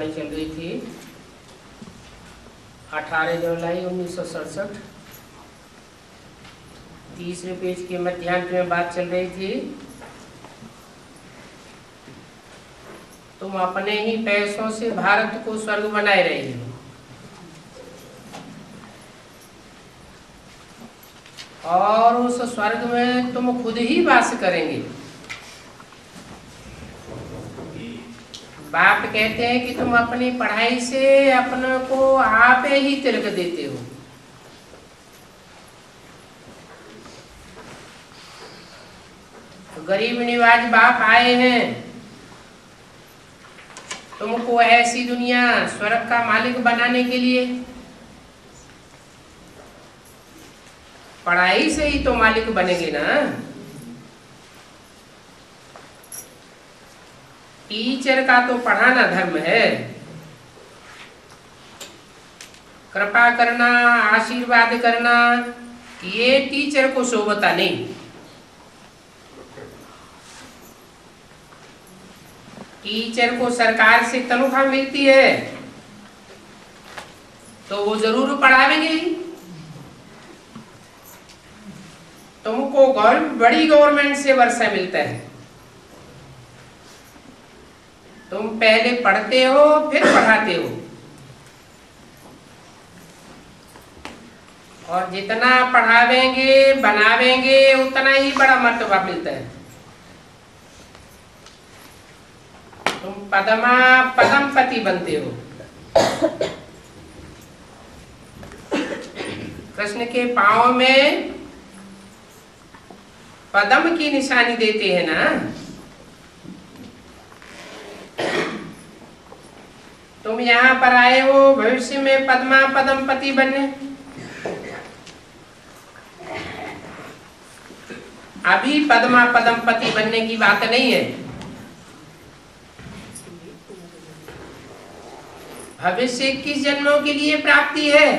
पढ़ाई चल रही थी 18 जुलाई 1967। तीसरे पेज के मध्यांश में बात चल रही थी, तुम अपने ही पैसों से भारत को स्वर्ग बनाए रहे हो और उस स्वर्ग में तुम खुद ही वास करेंगे। बाप कहते हैं कि तुम अपनी पढ़ाई से अपने को आप ही तिलक देते हो। गरीब निवाज बाप आए हैं तुमको ऐसी दुनिया स्वर्ग का मालिक बनाने के लिए। पढ़ाई से ही तो मालिक बनेंगे ना। टीचर का तो पढ़ाना धर्म है, कृपा करना, आशीर्वाद करना, ये टीचर को शोभता नहीं। टीचर को सरकार से तनख्वाह मिलती है तो वो जरूर पढ़ावेंगे ही। तुमको बड़ी गवर्नमेंट से वर्षा मिलता है, तुम पहले पढ़ते हो फिर पढ़ाते हो, और जितना पढ़ावेंगे बनावेंगे उतना ही बड़ा मर्तबा मिलता है। तुम पदमपति बनते हो। कृष्ण के पांव में पद्म की निशानी देते हैं ना। तुम यहाँ पर आए हो भविष्य में पद्मपति बनने। अभी पद्मपति बनने की बात नहीं है, भविष्य 21 जन्मों के लिए प्राप्ति है।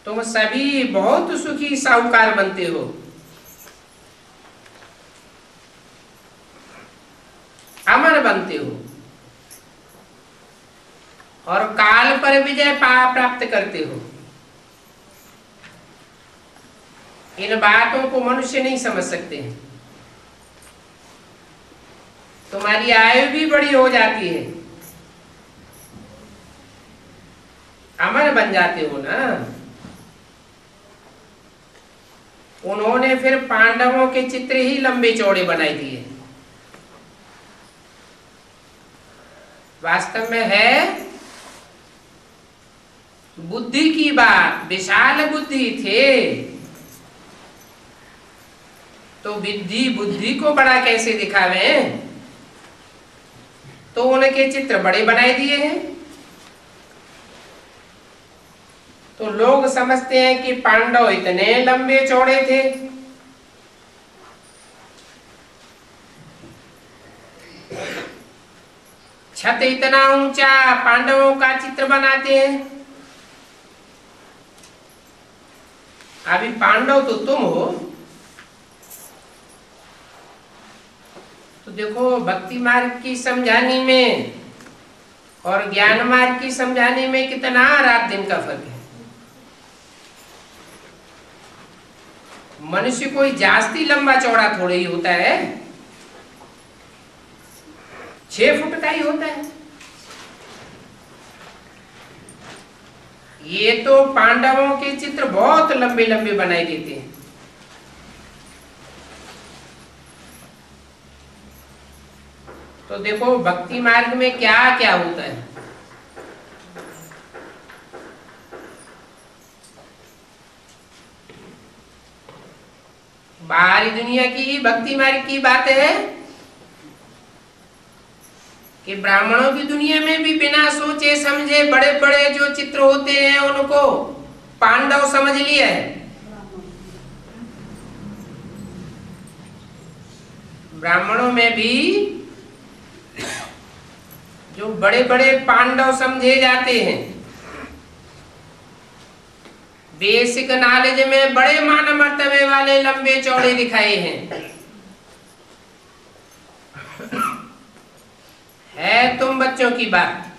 तुम सभी बहुत सुखी साहूकार बनते हो, अमर बनते हो और काल पर विजय प्राप्त करते हो। इन बातों को मनुष्य नहीं समझ सकते हैं। तुम्हारी आयु भी बड़ी हो जाती है, अमर बन जाते हो ना। उन्होंने फिर पांडवों के चित्र ही लंबे चौड़े बनाई दिए। वास्तव में है बुद्धि की बात, विशाल बुद्धि थे तो बुद्धि को बड़ा कैसे दिखावे, तो उनके चित्र बड़े बनाए दिए हैं। तो लोग समझते हैं कि पांडव इतने लंबे चौड़े थे। छत इतना ऊंचा पांडवों का चित्र बनाते हैं। अभी पांडव तो तुम हो। तो देखो भक्ति मार्ग की समझाने में और ज्ञान मार्ग की समझाने में कितना रात दिन का फर्क है। मनुष्य कोई जास्ती लंबा चौड़ा थोड़े ही होता है, 6 फुट का ही होता है। ये तो पांडवों के चित्र बहुत लंबे लंबे बनाए देते हैं। तो देखो भक्ति मार्ग में क्या क्या होता है। बाहरी दुनिया की भक्ति मार्ग की बात है कि ब्राह्मणों की दुनिया में भी बिना सोचे समझे बड़े बड़े जो चित्र होते हैं उनको पांडव समझ लिया है। ब्राह्मणों में भी जो बड़े बड़े पांडव समझे जाते हैं, बेसिक नॉलेज में बड़े मान मर्तबे वाले लंबे चौड़े दिखाए हैं। है तुम बच्चों की बात,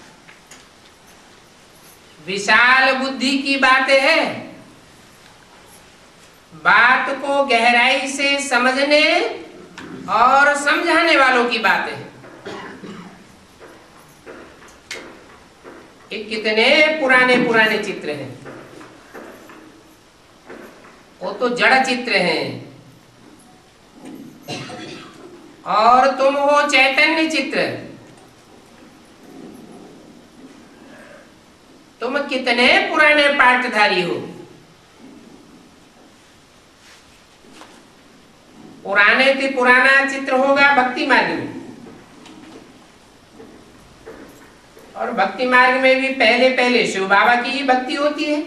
विशाल बुद्धि की बातें है, बात को गहराई से समझने और समझाने वालों की बातें हैं। ये कितने पुराने पुराने चित्र हैं, वो तो जड़ चित्र हैं, और तुम हो चैतन्य चित्र। तुम कितने पुराने पाठधारी हो। पुराने से पुराना चित्र होगा भक्ति मार्ग में, और भक्ति मार्ग में भी पहले पहले शिव बाबा की ही भक्ति होती है।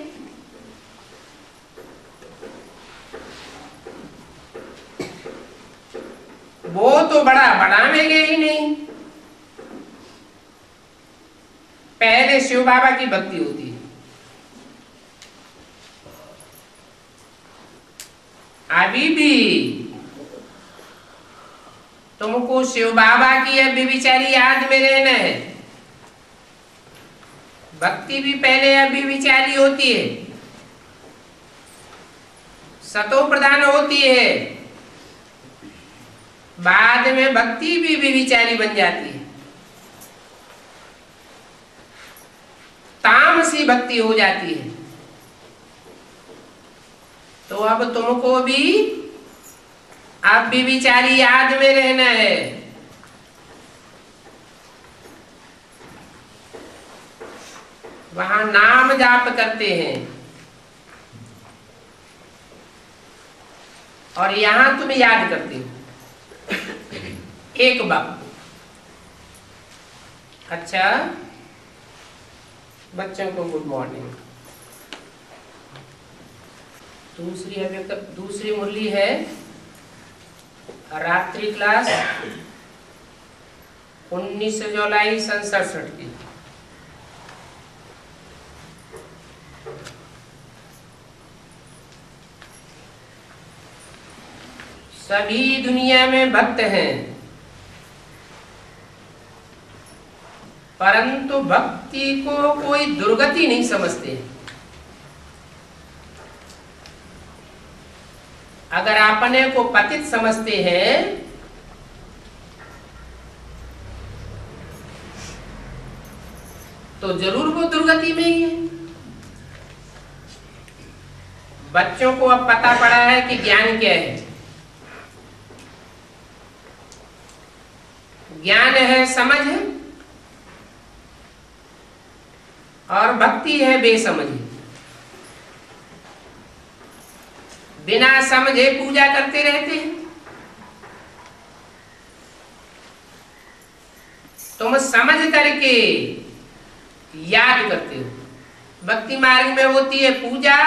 वो तो बड़ा बढ़ावेंगे ही नहीं, पहले शिव बाबा की भक्ति होती है। अभी भी तुमको शिव बाबा की अभी विचारी याद में रहना है। भक्ति भी पहले अभी विचारी होती है, सतो प्रधान होती है, बाद में भक्ति भी विचारी बन जाती है, तामसी भक्ति हो जाती है। तो अब तुमको भी अब भी विचारी याद में रहना है। वहां नाम जाप करते हैं, और यहां तुम याद करते हो एक बात। अच्छा बच्चों को गुड मॉर्निंग। दूसरी मुरली है रात्रि क्लास 19 जुलाई 1967 की। सभी दुनिया में भक्त हैं, परंतु भक्ति को कोई दुर्गति नहीं समझते। अगर अपने को पतित समझते हैं तो जरूर वो दुर्गति में ही है। बच्चों को अब पता पड़ा है कि ज्ञान क्या है। ज्ञान है समझ है, और भक्ति है बेसमझ। बिना समझे पूजा करते रहते हैं। तुम समझ करके याद करते हो। भक्ति मार्ग में होती है पूजा,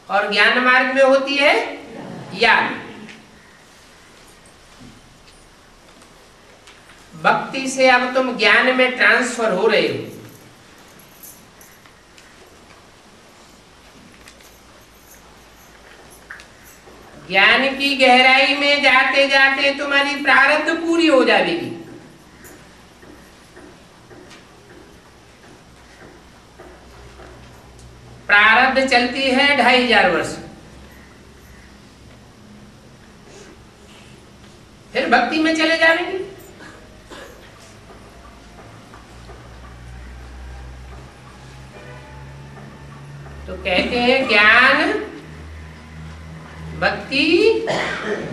और ज्ञान मार्ग में होती है याद। भक्ति से अब तुम ज्ञान में ट्रांसफर हो रहे हो। ज्ञान की गहराई में जाते जाते तुम्हारी प्रारब्ध पूरी हो जाएगी। प्रारब्ध चलती है 2500 वर्ष, फिर भक्ति में चले जाएंगे। तो कहते हैं ज्ञान, भक्ति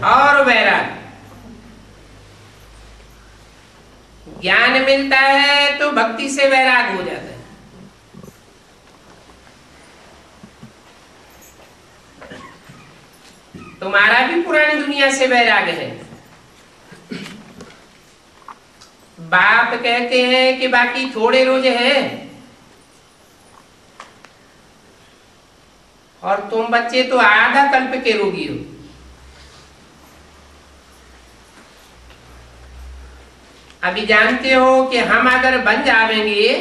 और वैराग्य। ज्ञान मिलता है तो भक्ति से वैराग हो जाता है। तुम्हारा भी पुरानी दुनिया से वैराग है। बाप कहते हैं कि बाकी थोड़े रोज है, और तुम बच्चे तो आधा कल्प के रोगी हो। अभी जानते हो कि हम अगर बन जाएंगे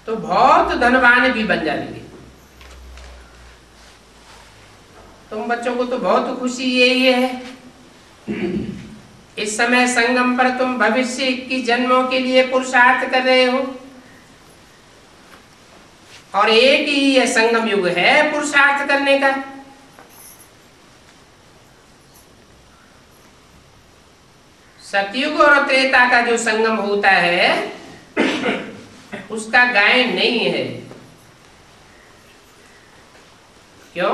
तो बहुत धनवान भी बन जाएंगे। तुम बच्चों को तो बहुत खुशी यही है इस समय संगम पर तुम भविष्य 21 जन्मों के लिए पुरुषार्थ कर रहे हो, और एक ही ये संगम युग है पुरुषार्थ करने का। सतयुग और त्रेता का जो संगम होता है उसका गायन नहीं है। क्यों?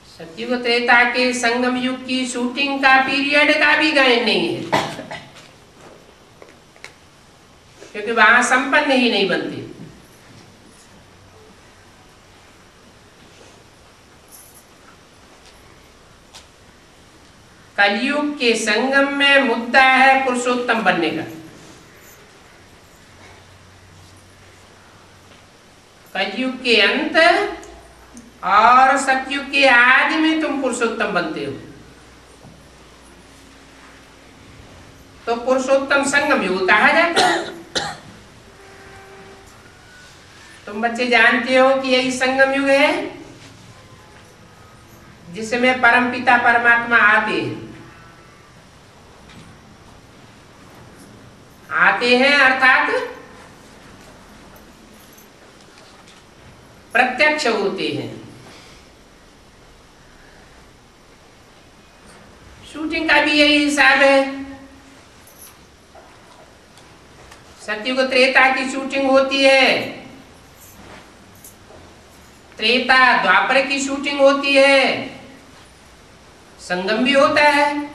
सतयुग त्रेता के संगम युग की शूटिंग का पीरियड का भी गायन नहीं है, क्योंकि वहां संपन्न ही नहीं बनती। कलयुग के संगम में मुद्दा है पुरुषोत्तम बनने का। कलयुग के अंत और सतयुग के आदि में तुम पुरुषोत्तम बनते हो, तो पुरुषोत्तम संगम युग कहा जाता है। तुम बच्चे जानते हो कि यही संगम युग है जिसमें परमपिता परमात्मा आते हैं, अर्थात प्रत्यक्ष होते हैं। शूटिंग का भी यही हिसाब है। सतयुग त्रेता की शूटिंग होती है, त्रेता द्वापर की शूटिंग होती है, संगम भी होता है।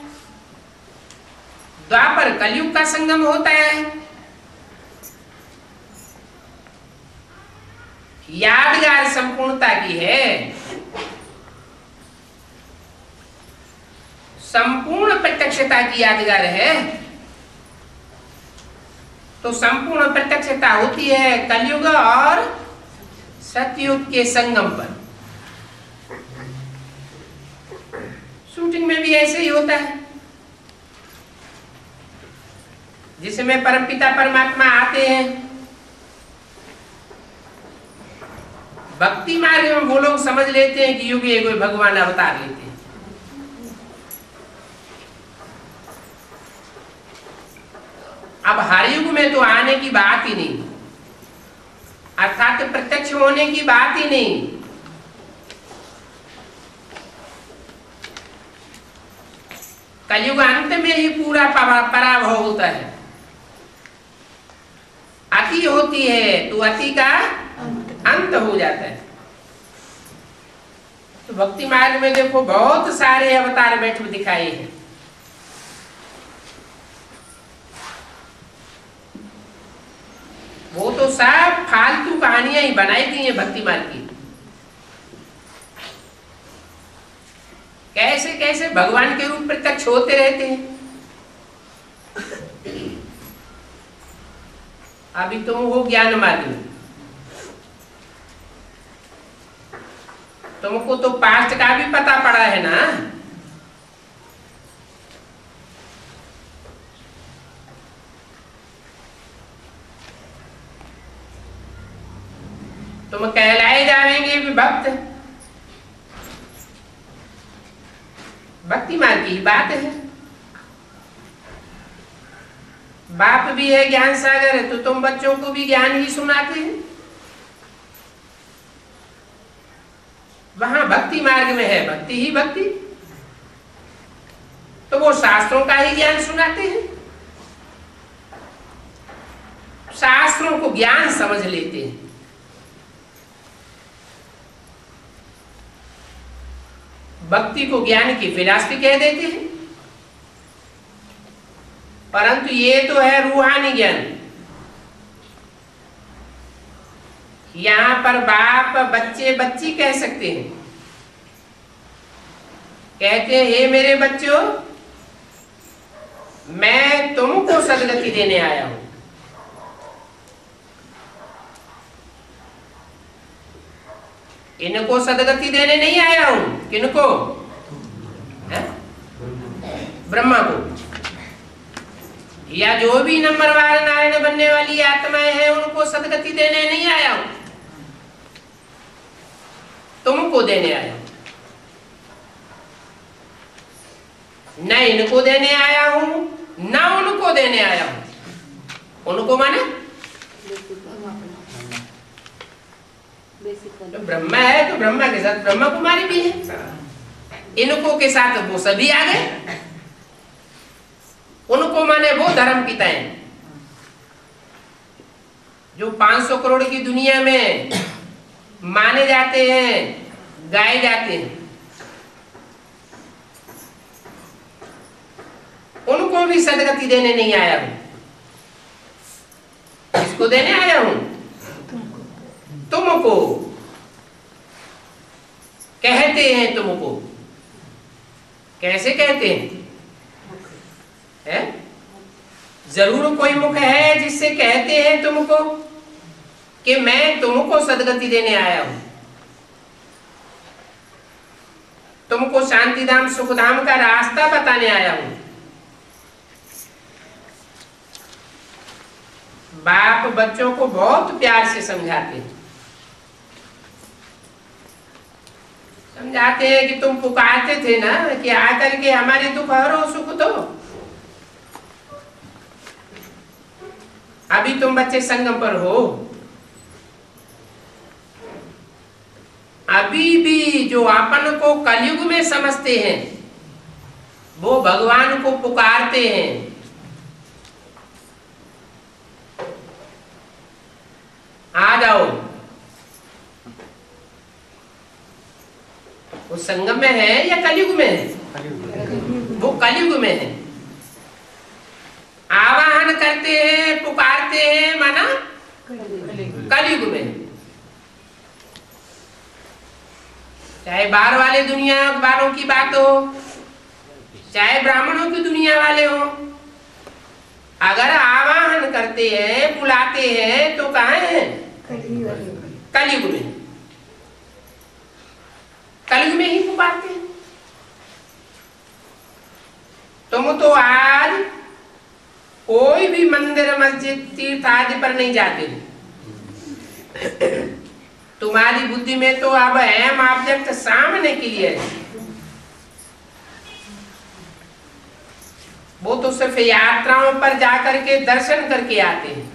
द्वापर कलयुग का संगम होता है। यादगार संपूर्णता की है, संपूर्ण प्रत्यक्षता की यादगार है। तो संपूर्ण प्रत्यक्षता होती है कलयुग और सतयुग के संगम पर। शूटिंग में भी ऐसे ही होता है, जिसमें परमपिता परमात्मा आते हैं। भक्ति मार्ग में वो लोग समझ लेते हैं कि युग ये कोई भगवान अवतार लेते हैं। अब हर युग में तो आने की बात ही नहीं, अर्थात प्रत्यक्ष होने की बात ही नहीं। कलयुग अंत में ही पूरा पराभव होता है। अति होती है तो अति का अंत हो जाता है। तो भक्ति मार्ग में देखो बहुत सारे अवतार बैठे दिखाए हैं। वो तो सब फालतू कहानियां ही बनाई गई हैं भक्ति मार्ग की। कैसे कैसे भगवान के रूप प्रत्यक्ष होते रहते हैं। अभी तुम हो ज्ञान मार्ग में, तुमको तो पास्ट का भी पता पड़ा है ना। तुम कहलाए जाएंगे भी भक्त। भक्ति मार्ग की बात है। बाप भी है ज्ञान सागर, तो तुम बच्चों को भी ज्ञान ही सुनाते हैं। वहां भक्ति मार्ग में है भक्ति ही भक्ति, तो वो शास्त्रों का ही ज्ञान सुनाते हैं। शास्त्रों को ज्ञान समझ लेते हैं। भक्ति को ज्ञान की फिलॉसफी कह देते हैं। परंतु ये तो है रूहानी ज्ञान। यहां पर बाप बच्चे बच्ची कह सकते हैं। कहते हैं हे मेरे बच्चों, मैं तुमको सदगति देने आया हूं। इनको सदगति देने नहीं आया हूं। किनको? ब्रह्मा को, या जो भी नंबरवार नारायण बनने वाली आत्माएं हैं उनको सदगति देने नहीं आया हूं, तुमको देने आया हूं। न इनको देने आया हूं न उनको देने आया हूं। उनको माने तो ब्रह्मा है तो ब्रह्मा के साथ ब्रह्मा कुमारी भी है, इनको के साथ वो सभी आ गए। उनको माने वो धर्म पिताएं जो 500 करोड़ की दुनिया में माने जाते हैं, गाए जाते हैं, उनको भी सदगति देने नहीं आया हूं। किसको देने आया हूं? तुमको। कहते हैं तुमको। कैसे कहते हैं? है? जरूर कोई मुख है जिससे कहते हैं तुमको कि मैं तुमको सदगति देने आया हूं, तुमको शांतिधाम सुखधाम का रास्ता बताने आया हूं। बाप बच्चों को बहुत प्यार से समझाते हैं, समझाते हैं कि तुम पुकारते थे ना कि आकर के हमारे दुख हरो सुख दो। अभी तुम बच्चे संगम पर हो, अभी भी जो अपन को कलयुग में समझते हैं वो भगवान को पुकारते हैं। आ जाओ। वो संगम में है या कलयुग में है? वो कलयुग में है। आवाहन करते हैं, पुकारते हैं, माना कलयुग में। चाहे बाहर वाले दुनिया वालों की बात हो, चाहे ब्राह्मणों की दुनिया वाले हो, अगर आवाहन करते हैं, बुलाते हैं तो कहाँ है? कलयुग में। कलयुग में ही पुकारते हैं। तुम तो आज कोई भी मंदिर मस्जिद तीर्थ आदि पर नहीं जाते। तुम्हारी बुद्धि में तो अब अहम ऑब्जेक्ट सामने के लिए है, वो तो सिर्फ यात्राओं पर जाकर के दर्शन करके आते हैं।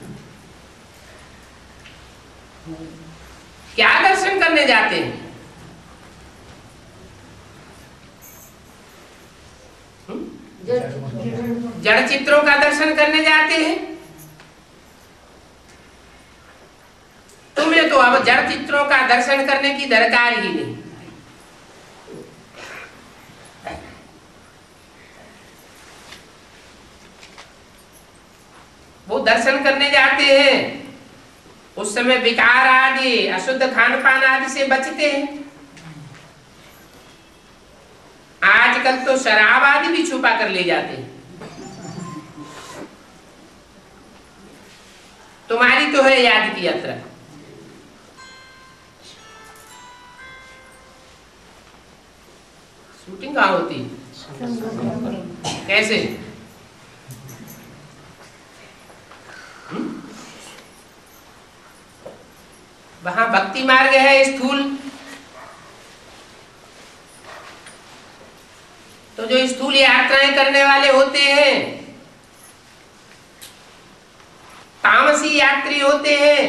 क्या दर्शन करने जाते हैं? जड़ चित्रों का दर्शन करने जाते हैं। तुम्हें तो अब जड़ चित्रों का दर्शन करने की दरकार ही नहीं। वो दर्शन करने जाते हैं, उस समय विकार आदि अशुद्ध खान पान आदि से बचते हैं। आजकल तो शराब आदि भी छुपा कर ले जाते हैं। तुम्हारी तो है याद की यात्रा। शूटिंग कहाँ होती? कैसे? वहां भक्ति मार्ग है स्थूल, तो जो स्थूल यात्राएं करने वाले होते हैं, तामसी यात्री होते हैं,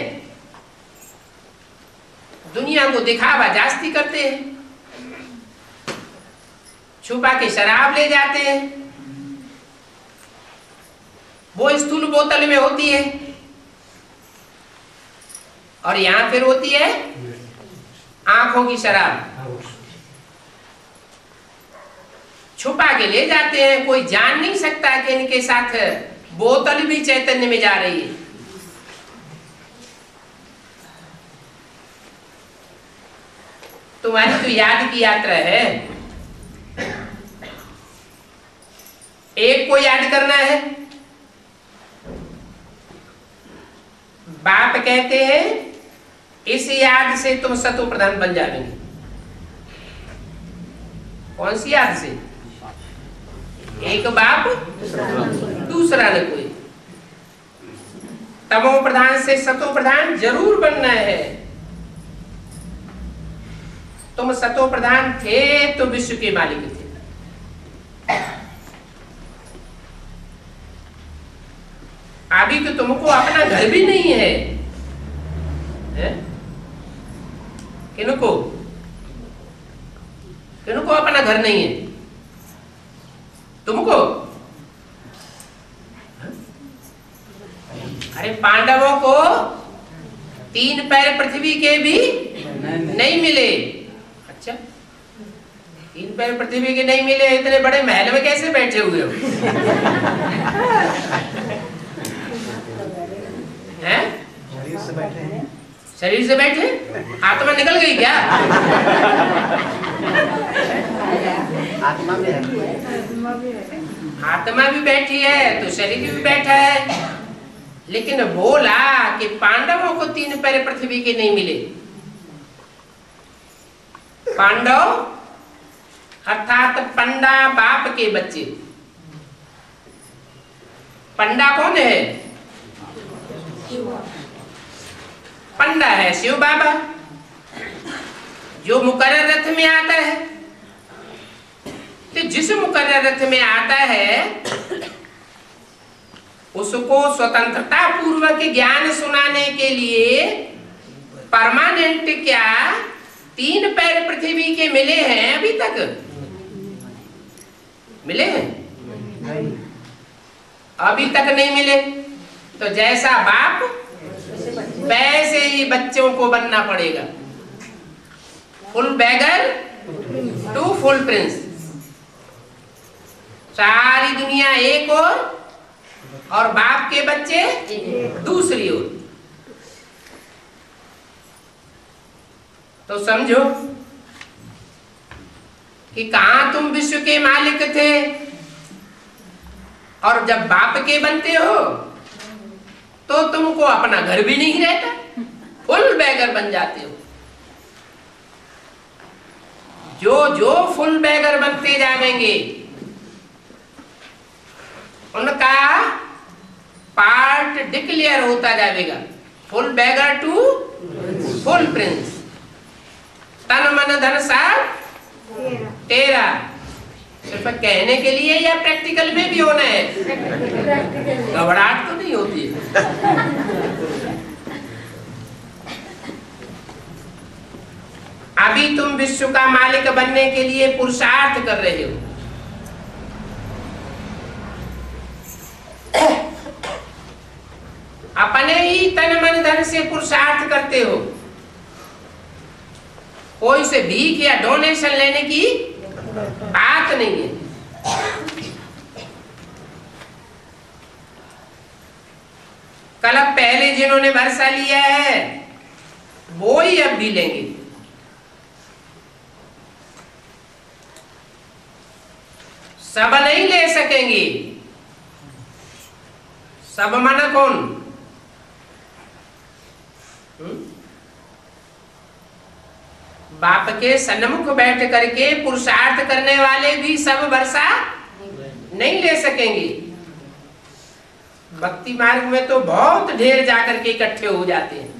दुनिया को दिखावा जास्ती करते हैं, छुपा के शराब ले जाते हैं। वो स्थूल बोतल में होती है और यहां फिर होती है आंखों की शराब। छुपा के ले जाते हैं, कोई जान नहीं सकता कि इनके साथ बोतल भी चैतन्य में जा रही है। तुम्हारी तो याद की यात्रा है। एक को याद करना है। बाप कहते हैं इस याद से तुम सतो प्रधान बन जाएंगे। कौन सी याद से? एक बाप दूसरा न कोई। तमो प्रधान से सतो प्रधान जरूर बनना है। तुम सतो प्रधान थे तो विश्व के मालिक थे। अभी तो तुमको अपना घर भी नहीं है, किनको किनको अपना घर नहीं है? तुमको? अरे पांडवों को 3 पैर पृथ्वी के भी नहीं मिले। अच्छा, 3 पैर पृथ्वी के नहीं मिले, इतने बड़े महल में कैसे बैठे हुए हो? हैं? शरीर से बैठे? आत्मा निकल गई क्या? आत्मा भी बैठी है तो शरीर भी बैठा है, लेकिन बोला कि पांडवों को 3 पैर पृथ्वी के नहीं मिले। पांडव अर्थात पंडा बाप के बच्चे। पंडा कौन है? पंडा है शिव बाबा, जो मुकर्रर रथ में आता है। तो जिस मुकर्रर रथ में आता है उसको स्वतंत्रता पूर्वक ज्ञान सुनाने के लिए परमानेंट क्या 3 पैर पृथ्वी के मिले हैं? अभी तक मिले हैं? अभी तक नहीं मिले। तो जैसा बाप वैसे ही बच्चों को बनना पड़ेगा। Full beggar to full prince. सारी दुनिया एक और बाप के बच्चे दूसरी ओर। तो समझो कि कहां तुम विश्व के मालिक थे, और जब बाप के बनते हो तो तुमको अपना घर भी नहीं रहता, फुल बैगर बन जाते हो। जो जो फुल बैगर बनते जाएंगे उनका पार्ट डिक्लेयर होता जाएगा, full beggar to full prince. तन मन धन सब तेरा। सिर्फ कहने के लिए या प्रैक्टिकल में भी होना है? घबराहट तो नहीं होती है। अभी तुम विश्व का मालिक बनने के लिए पुरुषार्थ कर रहे हो। अपने ही तन मन धन से पुरुषार्थ करते हो। कोई से भीख या डोनेशन लेने की बात नहीं है। कल पहले जिन्होंने वर्षा लिया है वो ही अब भी लेंगे। सब नहीं ले सकेंगे। सब माना कौन? बाप के सन्मुख बैठ करके पुरुषार्थ करने वाले भी सब वर्षा नहीं ले सकेंगे। भक्ति मार्ग में तो बहुत ढेर जाकर के इकट्ठे हो जाते हैं।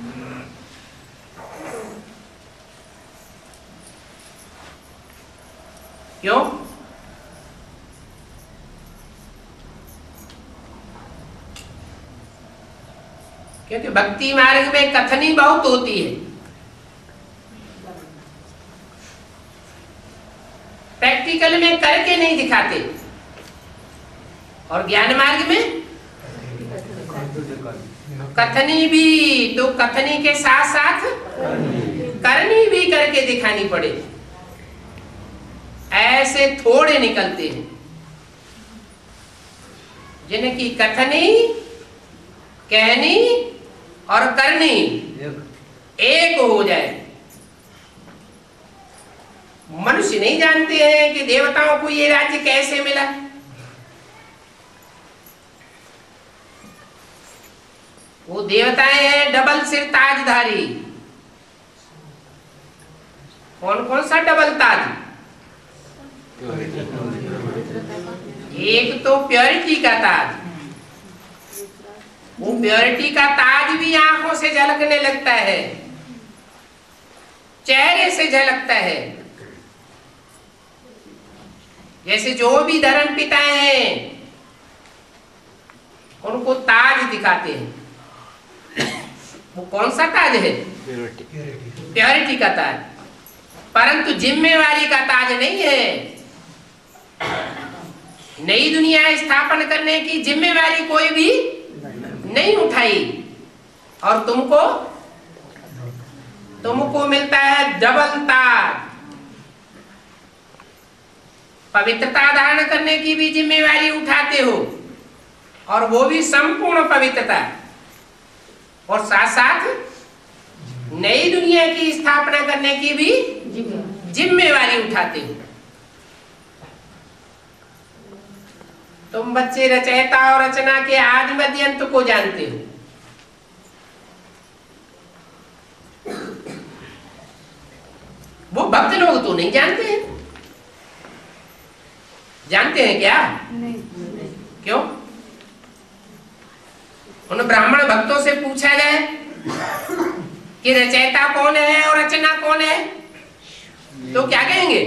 क्यों? क्योंकि भक्ति मार्ग में कथनी बहुत होती है, प्रैक्टिकल में करके नहीं दिखाते। और ज्ञान मार्ग में कथनी भी, तो कथनी के साथ साथ करनी भी करके दिखानी पड़े। ऐसे थोड़े निकलते हैं जिनकी कथनी, कहनी और करनी एक हो जाए। मनुष्य नहीं जानते हैं कि देवताओं को ये राज्य कैसे मिला। वो देवताएं हैं डबल सिर ताजधारी। कौन कौन सा डबल ताज? एक तो प्योरिटी का ताज। वो प्योरिटी का ताज भी आंखों से झलकने लगता है, चेहरे से झलकता है। जैसे जो भी धर्म पिता हैं उनको ताज दिखाते हैं। वो कौन सा ताज है? प्योरिटी का ताज, परंतु जिम्मेवारी का ताज नहीं है। नई दुनिया स्थापन करने की जिम्मेवारी कोई भी नहीं उठाई, और तुमको मिलता है डबल ताज। पवित्रता धारण करने की भी जिम्मेवारी उठाते हो, और वो भी संपूर्ण पवित्रता, और साथ साथ नई दुनिया की स्थापना करने की भी जिम्मेवारी उठाते हो। तुम बच्चे रचयिता और रचना के आदि मध्य अंत को जानते हो। वो भक्त लोग तो नहीं जानते हैं। जानते हैं क्या? नहीं। क्यों? उन ब्राह्मण भक्तों से पूछा जाए कि रचयिता कौन है और रचना कौन है, तो क्या कहेंगे?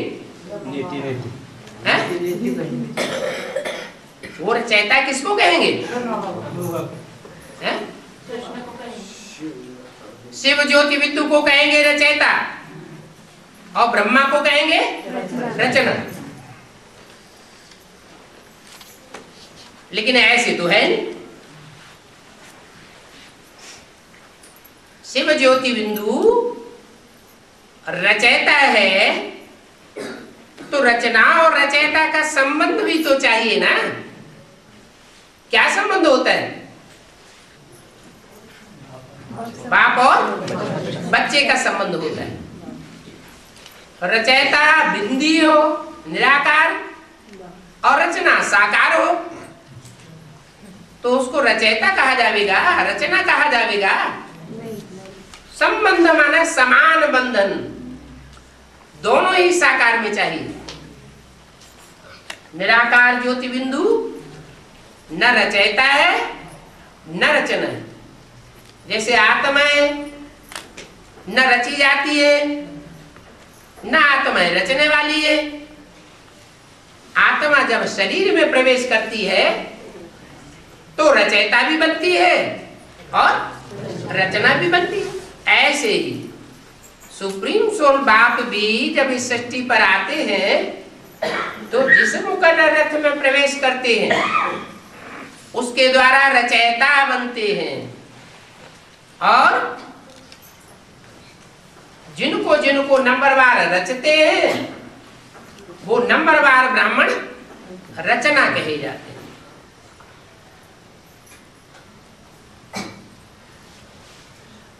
वो रचयिता किसको कहेंगे? शिव ज्योति विद्यु को कहेंगे रचयिता, और ब्रह्मा को कहेंगे रचना। लेकिन ऐसे तो है नहीं। शिव ज्योति बिंदु रचयिता है, तो रचना और रचयिता का संबंध भी तो चाहिए ना। क्या संबंध होता है? बाप और बच्चे का संबंध होता है। रचयिता बिंदी हो, निराकार, और रचना साकार हो, तो उसको रचयिता कहा जाएगा, रचना कहा जाएगा। संबंध माना समान बंधन, दोनों ही साकार में चाहिए। निराकार ज्योति बिंदु न रचयिता है न रचना है। जैसे आत्मा है, न रची जाती है न आत्मा है रचने वाली है। आत्मा जब शरीर में प्रवेश करती है तो रचयिता भी बनती है और रचना भी बनती है। ऐसे ही सुप्रीम सोल बाप भी जब इस सृष्टि पर आते हैं तो जिस मुकर्रर रथ में प्रवेश करते हैं उसके द्वारा रचयिता बनते हैं, और जिनको जिनको नंबरवार रचते हैं वो नंबरवार ब्राह्मण रचना कहे जाते हैं।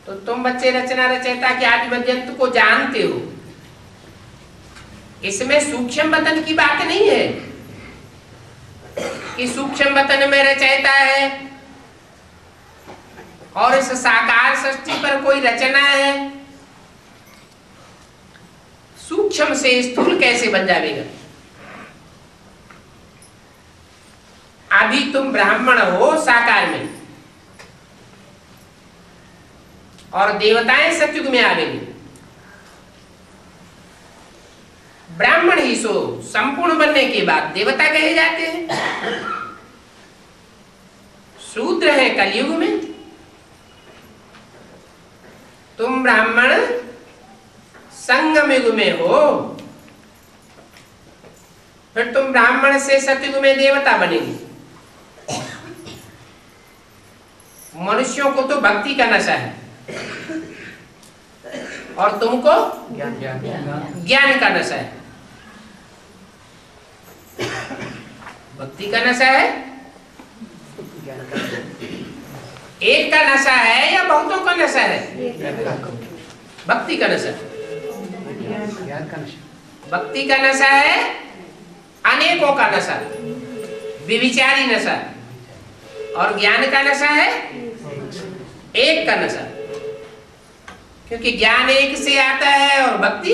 तो तुम बच्चे रचना रचयिता के आदि मध्यंत को जानते हो। इसमें सूक्ष्म वतन की बात नहीं है कि सूक्ष्म वतन में रचयिता है और इस साकार सृष्टि पर कोई रचना है। सूक्ष्म से स्थूल कैसे बन जाएगा? अभी तुम ब्राह्मण हो साकार में, और देवताएं सतयुग में आवेंगे। ब्राह्मण ही सो संपूर्ण बनने के बाद देवता कहे जाते हैं। शूद्र है कलयुग में, तुम ब्राह्मण संगम युग में हो, फिर तुम ब्राह्मण से सतयुग में देवता बनेंगे। मनुष्यों को तो भक्ति का नशा है और तुमको ज्ञान का नशा है। भक्ति का नशा है, एक का नशा है या बहुतों का नशा है? भक्ति का नशा। भक्ति का नशा है अनेकों का नशा, विविचारी नशा, और ज्ञान का नशा है एक का नशा। क्योंकि ज्ञान एक से आता है और भक्ति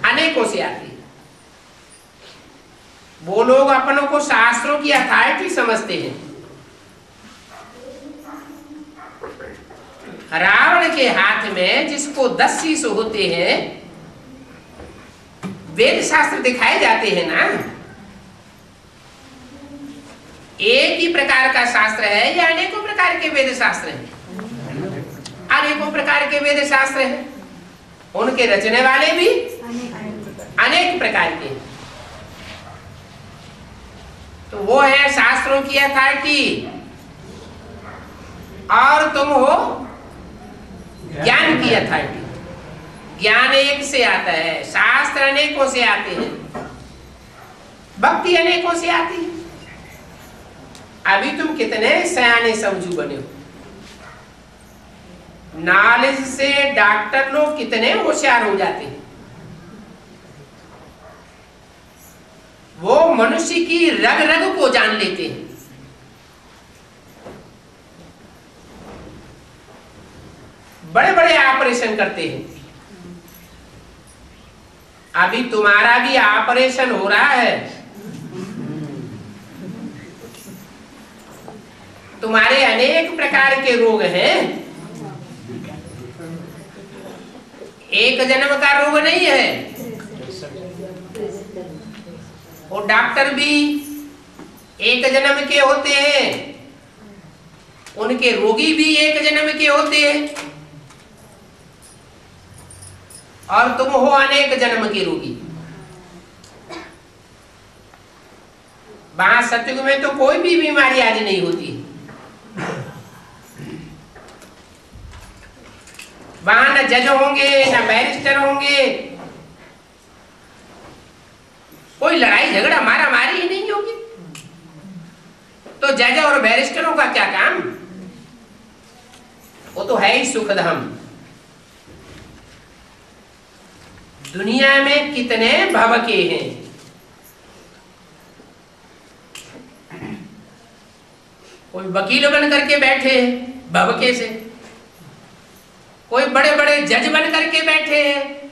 अनेकों से आती है। वो लोग अपनों को शास्त्रों की अथॉरिटी समझते हैं। रावण के हाथ में जिसको 10 शीश होते हैं, वेद शास्त्र दिखाए जाते हैं ना, एक ही प्रकार का शास्त्र है या अनेकों प्रकार के वेद शास्त्र हैं? अनेकों प्रकार के वेद शास्त्र हैं। उनके रचने वाले भी अनेक प्रकार के। तो वो है शास्त्रों की अथॉरिटी और तुम हो ज्ञान की अथॉरिटी। ज्ञान एक से आता है, शास्त्र अनेकों से आते हैं, भक्ति अनेकों से आती है। अभी तुम कितने सयाने समझू बने हो। नॉलेज से डॉक्टर लोग कितने होशियार हो जाते हैं। वो मनुष्य की रग रग को जान लेते हैं। बड़े बड़े ऑपरेशन करते हैं। अभी तुम्हारा भी ऑपरेशन हो रहा है। तुम्हारे अनेक प्रकार के रोग हैं। एक जन्म का रोग नहीं है। और डॉक्टर भी एक जन्म के होते हैं, उनके रोगी भी एक जन्म के होते हैं, और तुम हो अनेक जन्म के रोगी। वहां सतयुग में तो कोई भी बीमारी आज नहीं होती। वहां न जज होंगे न बैरिस्टर होंगे, कोई लड़ाई झगड़ा मारा मारी ही नहीं होगी। तो जज और बैरिस्टरों का क्या काम? वो तो है ही सुखधाम। दुनिया में कितने भवके हैं। कोई वकील बन करके बैठे हैं भवके से, कोई बड़े बड़े जज बन करके बैठे हैं।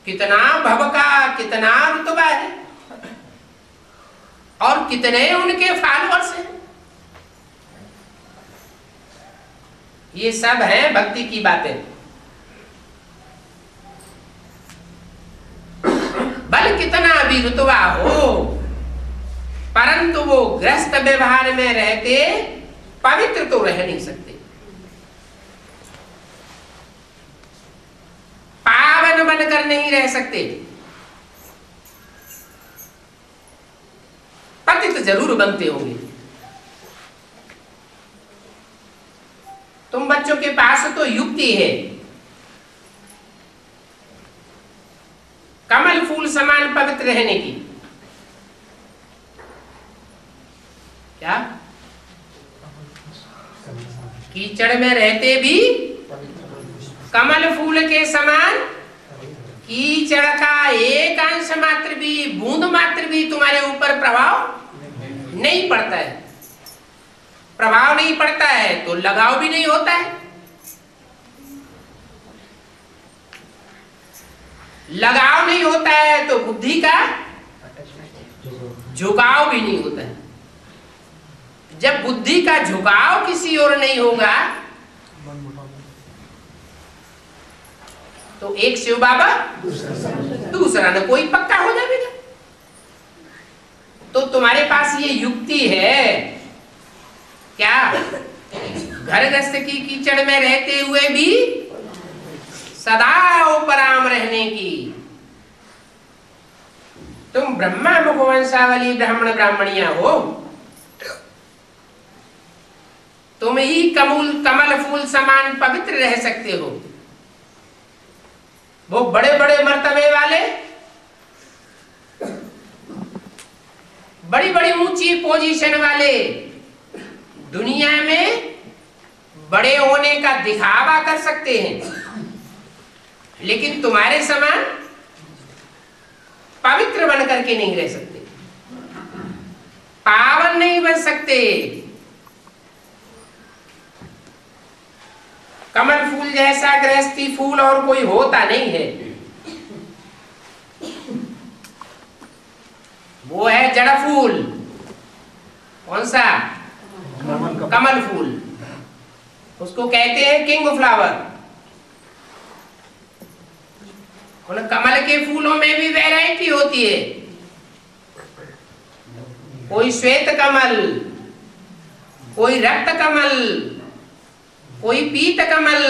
कितना भवका, कितना रुतबा है, और कितने उनके फॉलोअर्स हैं। ये सब है भक्ति की बातें। बल कितना भी रुतबा हो, परंतु वो ग्रस्त व्यवहार में रहते पवित्र तो रह नहीं सकते। पावन बनकर नहीं रह सकते। पतित जरूर बनते होंगे। तुम बच्चों के पास तो युक्ति है, कमल फूल समान पवित्र रहने की। क्या? कीचड़ में रहते भी कमल फूल के समान, कीचड़ का एक अंश मात्र भी, बूंद मात्र भी तुम्हारे ऊपर प्रभाव नहीं पड़ता है। प्रभाव नहीं पड़ता है तो लगाव भी नहीं होता है। लगाव नहीं होता है तो बुद्धि का झुकाव भी नहीं होता है। जब बुद्धि का झुकाव किसी और नहीं होगा तो एक शिव बाबा दूसरा न कोई पक्का हो जाएगा। तो तुम्हारे पास ये युक्ति है क्या? घर गृहस्थ की कीचड़ में रहते हुए भी सदा उपराम रहने की। तुम ब्रह्मा मुखवंशावली ब्राह्मण ब्राह्मणिया हो। तुम ही कमल फूल समान पवित्र रह सकते हो। वो बड़े बड़े मर्तबे वाले, बड़ी बड़ी ऊंची पोजीशन वाले दुनिया में बड़े होने का दिखावा कर सकते हैं, लेकिन तुम्हारे समान पवित्र बन करके नहीं रह सकते, पावन नहीं बन सकते। कमल फूल जैसा गृहस्थी फूल और कोई होता नहीं है। वो है जड़ फूल। कौन सा? कमल फूल। उसको कहते हैं किंग फ्लावर। उन कमल के फूलों में भी वैरायटी होती है। कोई श्वेत कमल, कोई रक्त कमल, कोई पीत कमल,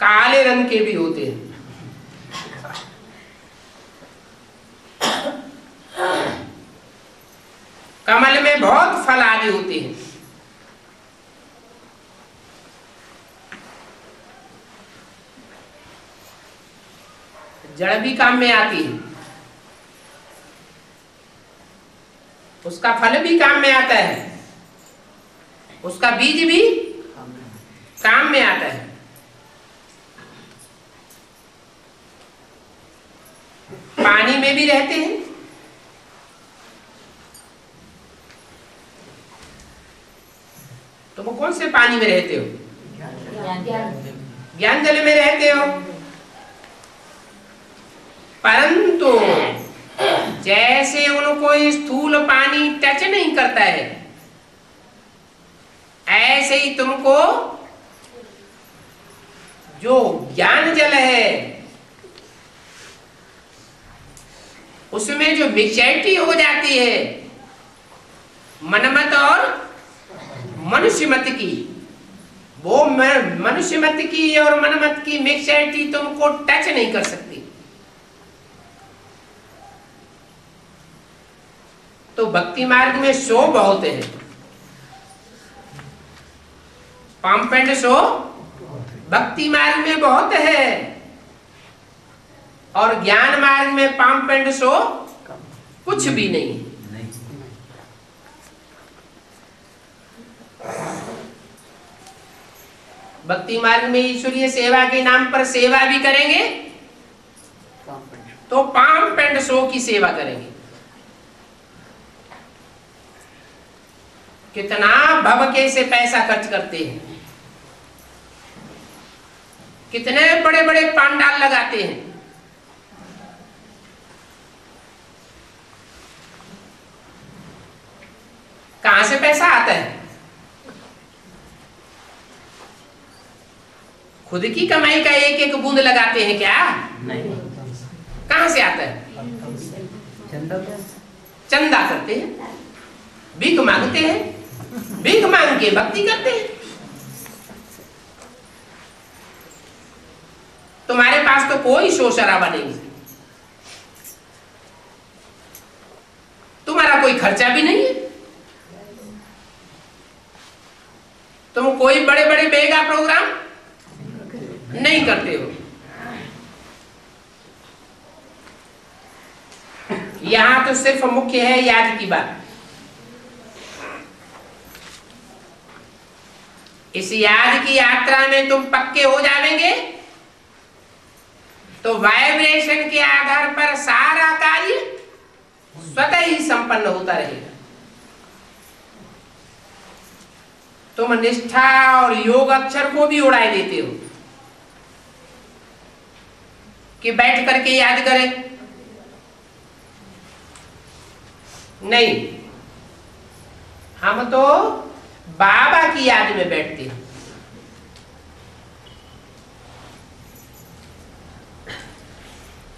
काले रंग के भी होते हैं। कमल में बहुत फल आदि होते हैं। जड़ भी काम में आती है, उसका फल भी काम में आता है, उसका बीज भी काम में आता है। पानी में भी रहते हैं। तुम कौन से पानी में रहते हो? ज्ञान जल में रहते हो। परंतु जैसे उनको स्थूल पानी टच नहीं करता है, ऐसे ही तुमको जो ज्ञान जल है उसमें जो मिक्सचरिटी हो जाती है मनमत और मनुष्यमत की, वो मनुष्यमत की और मनमत की मिक्सचरिटी तुमको टच नहीं कर सकती। तो भक्ति मार्ग में शो बहुत है, पंप एंड शो भक्ति मार्ग में बहुत है, और ज्ञान मार्ग में पंप एंड शो कुछ भी नहीं है। भक्ति मार्ग में ईश्वरीय सेवा के नाम पर सेवा भी करेंगे तो पंप एंड शो की सेवा करेंगे। कितना भवके से पैसा खर्च करते हैं, कितने बड़े बड़े पंडाल लगाते हैं, कहां से पैसा आता है? खुद की कमाई का एक एक बूंद लगाते हैं क्या? नहीं। कहां से आता है? चंदा करते हैं, भीख मांगते हैं, भीख मांग के भक्ति करते हैं। तुम्हारे पास तो कोई शोर शराबा नहीं, तुम्हारा कोई खर्चा भी नहीं है, तुम कोई बड़े बड़े मेगा प्रोग्राम नहीं करते हो। यहां तो सिर्फ मुख्य है याद की बात। इस याद की यात्रा में तुम पक्के हो जाएंगे तो वाइब्रेशन के आधार पर सारा कार्य स्वतः ही संपन्न होता रहेगा। तुम निष्ठा और योग अक्षर को भी उड़ाए देते हो कि बैठ करके याद करें। नहीं, हम तो बाबा की याद में बैठते हैं।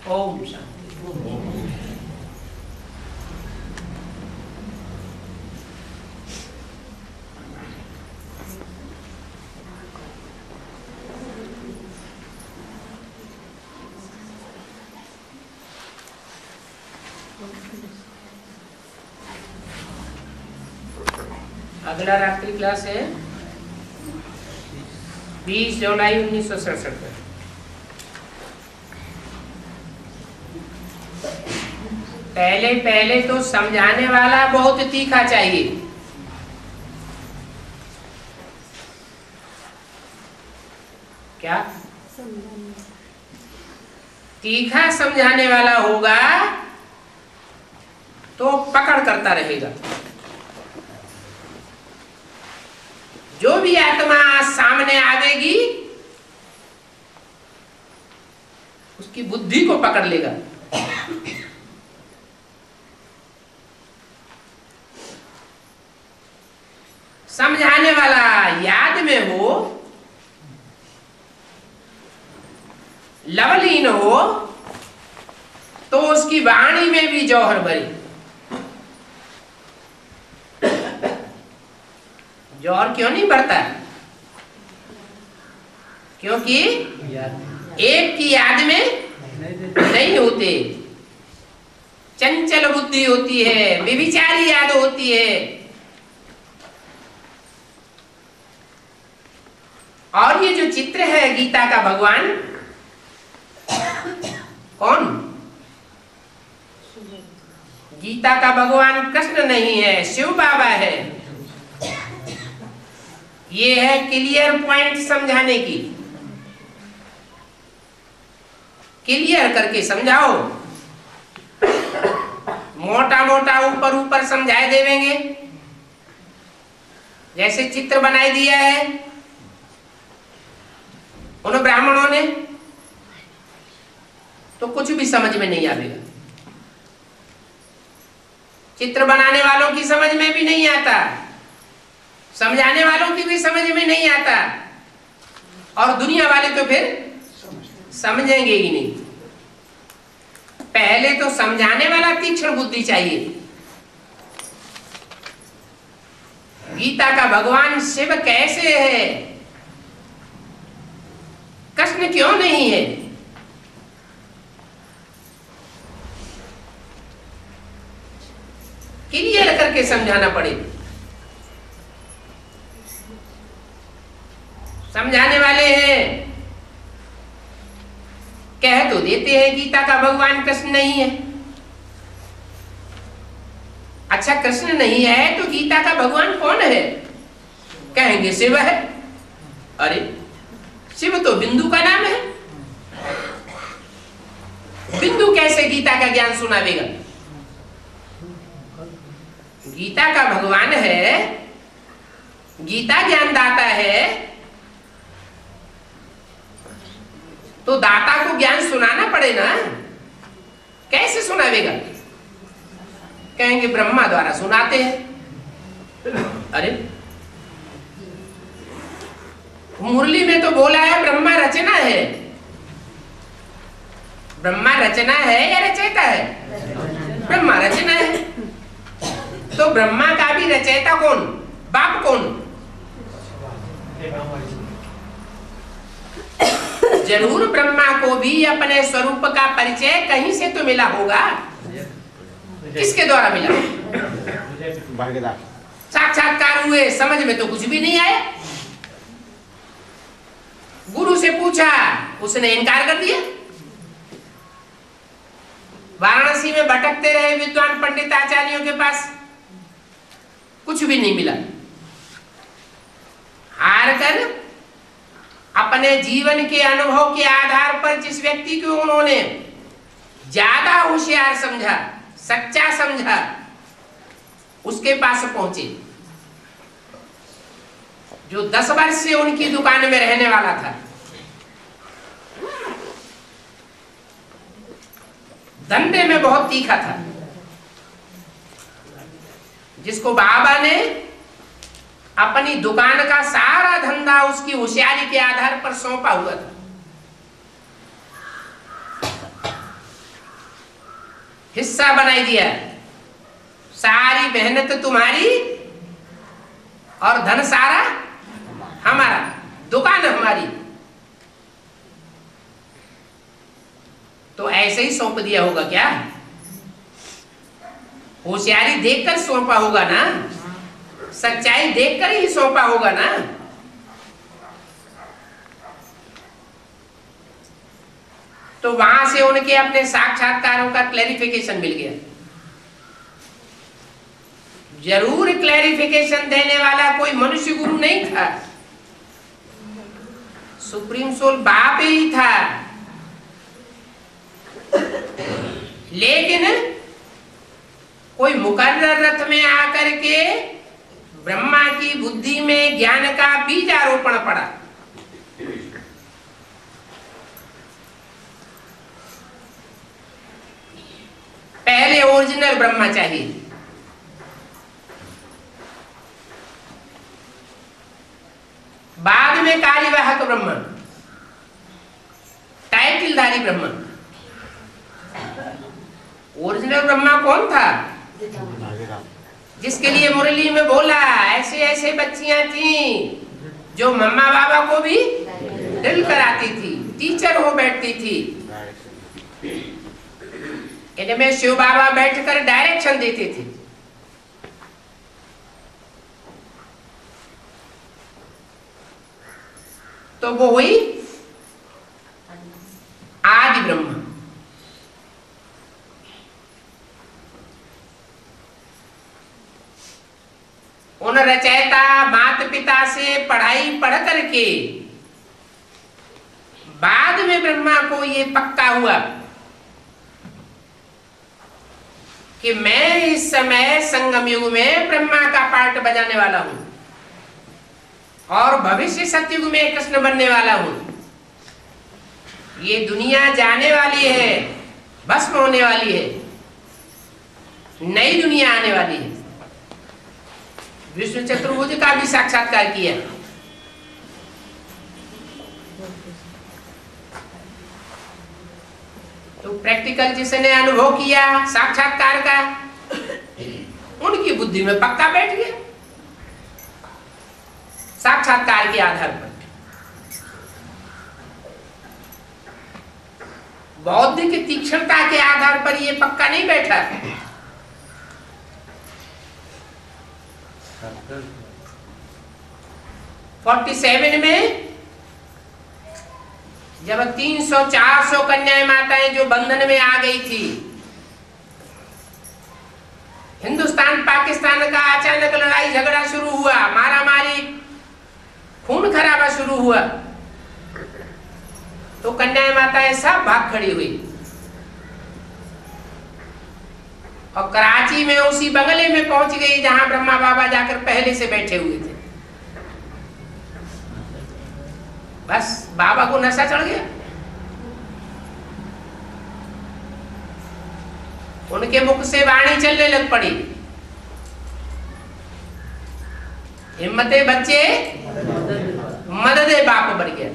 ओम शांति। अगला रात्रि क्लास है 20 जुलाई 1967 में। पहले पहले तो समझाने वाला बहुत तीखा चाहिए। क्या तीखा समझाने वाला होगा तो पकड़ करता रहेगा। जो भी आत्मा सामने आवेगी उसकी बुद्धि को पकड़ लेगा। समझाने वाला याद में हो, लवलीन हो, तो उसकी वाणी में भी जौहर भरी। जोर क्यों नहीं बढ़ता? क्योंकि एक की याद में नहीं होते, चंचल बुद्धि होती है, व्यभिचारी याद होती है। और ये जो चित्र है गीता का भगवान कौन? गीता का भगवान कृष्ण नहीं है, शिव बाबा है। ये है क्लियर पॉइंट समझाने की। क्लियर करके समझाओ, मोटा मोटा ऊपर ऊपर समझाए देवेंगे। जैसे चित्र बनाई दिया है उन ब्राह्मणों ने, तो कुछ भी समझ में नहीं आएगा। चित्र बनाने वालों की समझ में भी नहीं आता, समझाने वालों की भी समझ में नहीं आता, और दुनिया वाले तो फिर समझेंगे ही नहीं। पहले तो समझाने वाला तीक्ष्ण बुद्धि चाहिए। गीता का भगवान शिव कैसे है, कृष्ण क्यों नहीं है? क्लियर करके समझाना पड़ेगा। समझाने वाले हैं, कह तो देते हैं गीता का भगवान कृष्ण नहीं है। अच्छा, कृष्ण नहीं है तो गीता का भगवान कौन है? कहेंगे शिव है। अरे शिव तो बिंदु का नाम है, बिंदु कैसे गीता का ज्ञान सुनावेगा? गीता का भगवान है, गीता ज्ञान दाता है, तो दाता को ज्ञान सुनाना पड़े ना। कैसे सुनावेगा? कहेंगे ब्रह्मा द्वारा सुनाते हैं। अरे मुरली में तो बोला है ब्रह्मा रचना है। ब्रह्मा रचना है या रचयिता है? ब्रह्मा रचना है। तो ब्रह्मा का भी रचयिता कौन, बाप कौन? जरूर ब्रह्मा को भी अपने स्वरूप का परिचय कहीं से तो मिला होगा। किसके द्वारा मिला? साक्षात्कार हुए, समझ में तो कुछ भी नहीं आया। गुरु से पूछा, उसने इनकार कर दिया। वाराणसी में भटकते रहे विद्वान पंडित आचार्यों के पास, कुछ भी नहीं मिला। हार कर अपने जीवन के अनुभव के आधार पर जिस व्यक्ति को उन्होंने ज्यादा होशियार समझा, सच्चा समझा, उसके पास पहुंचे, जो 10 वर्ष से उनकी दुकान में रहने वाला था। धंधे में बहुत तीखा था, जिसको बाबा ने अपनी दुकान का सारा धंधा उसकी होशियारी के आधार पर सौंपा हुआ था। हिस्सा बनाई दिया, सारी मेहनत तुम्हारी और धन सारा हमारा, दुकान हमारी। तो ऐसे ही सौंप दिया होगा क्या? होशियारी देखकर सौंपा होगा ना, सच्चाई देखकर ही सौंपा होगा ना। तो वहां से उनके अपने साक्षात्कारों का क्लैरिफिकेशन मिल गया। जरूर क्लैरिफिकेशन देने वाला कोई मनुष्य गुरु नहीं था, सुप्रीम सोल बाप ही था। लेकिन कोई मुकर्रर रथ में आकर के ब्रह्मा की बुद्धि में ज्ञान का बीजारोपण पड़ा। पहले ओरिजिनल ब्रह्मा चाहिए, बाद में कार्यवाहक ब्रह्मा, टाइटिलधारी ब्रह्मा। ओरिजिनल ब्रह्मा कौन था? जिसके लिए मुरली में बोला ऐसे ऐसे बच्चियां थी जो मम्मा बाबा को भी ड्रिल कराती थी, टीचर हो बैठती थी। इनमें शिव बाबा बैठकर डायरेक्शन देते थे। तो वो हुई आदि ब्रह्मा। उन रचयिता माता पिता से पढ़ाई पढ़ करके बाद में ब्रह्मा को ये पक्का हुआ कि मैं इस समय संगम युग में ब्रह्मा का पार्ट बजाने वाला हूं और भविष्य सतयुग में कृष्ण बनने वाला हूं। ये दुनिया जाने वाली है, भस्म होने वाली है, नई दुनिया आने वाली है। विष्णु चतुर्भुज का भी साक्षात्कार किया। तो प्रैक्टिकल जिसने अनुभव किया साक्षात्कार का, उनकी बुद्धि में पक्का बैठ गया साक्षात्कार के आधार पर। बौद्धिक तीक्ष्णता के आधार पर ये पक्का नहीं बैठा। 47 में जब 300-400 कन्याएं माताएं जो बंधन में आ गई थी, हिंदुस्तान पाकिस्तान का अचानक लड़ाई झगड़ा शुरू हुआ, मारा मारी खून खराबा शुरू हुआ, तो कन्याएं माताएं सब भाग खड़ी हुई और कराची में उसी बंगले में पहुंच गई जहां ब्रह्मा बाबा जाकर पहले से बैठे हुए थे। बस बाबा को नशा चढ़ गया। उनके मुख से वाणी चलने लग पड़ी, हिम्मते बच्चे मददे बाप बढ़ गया।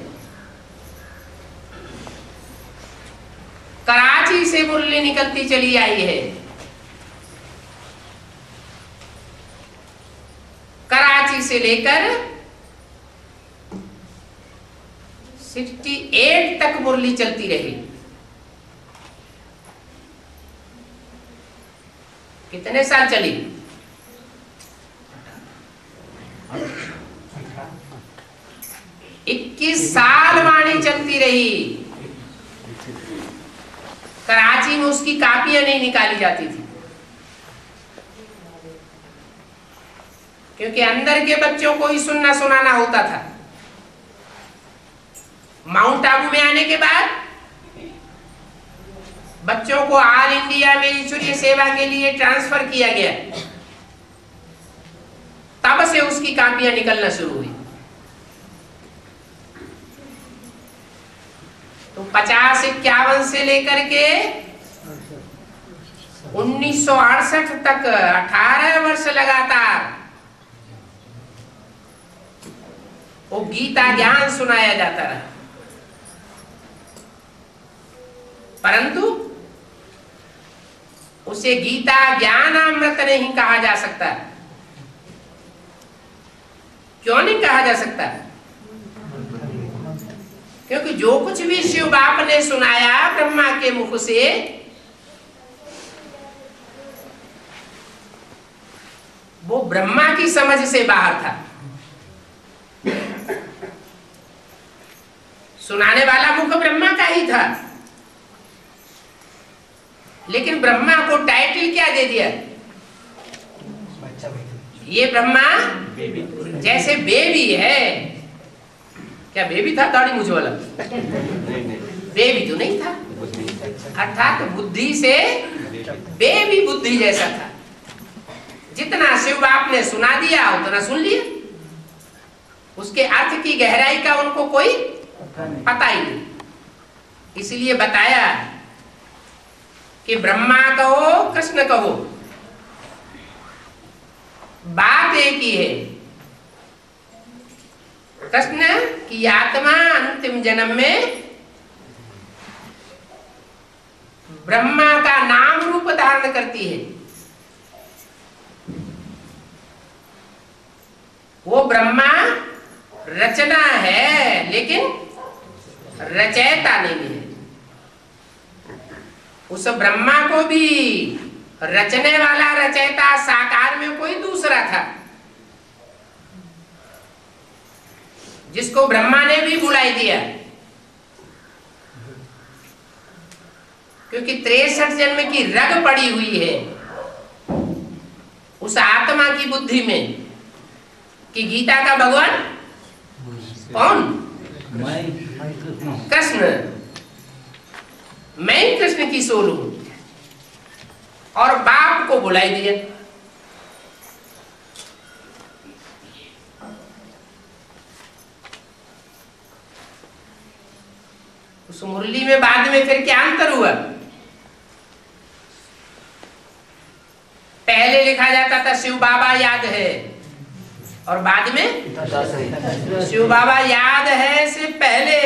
कराची से मुरली निकलती चली आई है। कराची से लेकर 68 तक मुरली चलती रही। कितने साल चली? 21 साल वाणी चलती रही। कराची में उसकी कापियां नहीं निकाली जाती थी, क्योंकि अंदर के बच्चों को ही सुनना सुनाना होता था। माउंट आबू में आने के बाद बच्चों को ऑल इंडिया में ईश्वरीय सेवा के लिए ट्रांसफर किया गया, तब से उसकी कापियां निकलना शुरू हुई। तो 50-51 से लेकर के 1968 तक 18 वर्ष लगातार वो गीता ज्ञान सुनाया जाता रहा। परंतु उसे गीता ज्ञान अमृत नहीं कहा जा सकता। क्यों नहीं कहा जा सकता? क्योंकि जो कुछ भी शिव बाप ने सुनाया ब्रह्मा के मुख से, वो ब्रह्मा की समझ से बाहर था। सुनाने वाला मुख ब्रह्मा का ही था, लेकिन ब्रह्मा को टाइटल क्या दे दिया? ये ब्रह्मा जैसे बेबी है। क्या बेबी था दाढ़ी मूंछ वाला? बेबी तो नहीं था, अर्थात बुद्धि से बेबी बुद्धि जैसा था। जितना शिव बाप ने सुना दिया उतना सुन लिया, उसके अर्थ की गहराई का उनको कोई पता ही नहीं। इसलिए बताया कि ब्रह्मा कहो कृष्ण कहो, बात एक ही है। कृष्ण की आत्मा अंतिम जन्म में ब्रह्मा का नाम रूप धारण करती है वो ब्रह्मा रचना है लेकिन रचयिता नहीं है। उस ब्रह्मा को भी रचने वाला रचयिता साकार में कोई दूसरा था, जिसको ब्रह्मा ने भी बुलाई दिया, क्योंकि 63 जन्म की रग पड़ी हुई है उस आत्मा की बुद्धि में कि गीता का भगवान कौन? कृष्ण। मैं कृष्ण की सोल हूं और बाप को बुलाई दिया। उस मुरली में बाद में फिर क्या अंतर हुआ? पहले लिखा जाता था शिव बाबा याद है, और बाद में शिव बाबा याद है से पहले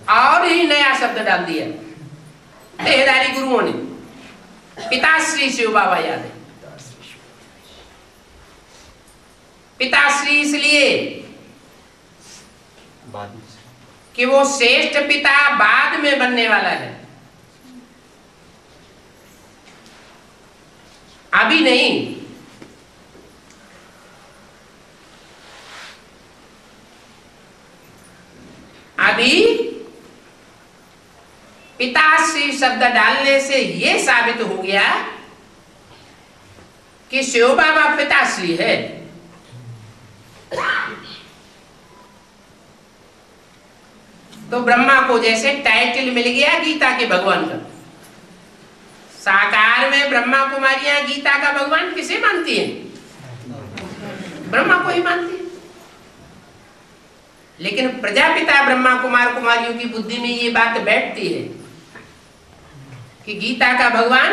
और ही नया शब्द डाल दिया देहधारी गुरुओं ने, पिताश्री शिव बाबा याद है। पिताश्री इसलिए कि वो श्रेष्ठ पिता बाद में बनने वाला है, अभी नहीं। अभी पिताश्री शब्द डालने से यह साबित हो गया कि शिव बाबा पिताश्री है। तो ब्रह्मा को जैसे टाइटल मिल गया गीता के भगवान का। साकार में ब्रह्मा कुमारियां गीता का भगवान किसे मानती हैं? ब्रह्मा को ही मानती है। लेकिन प्रजापिता ब्रह्मा कुमार कुमारियों की बुद्धि में ये बात बैठती है कि गीता का भगवान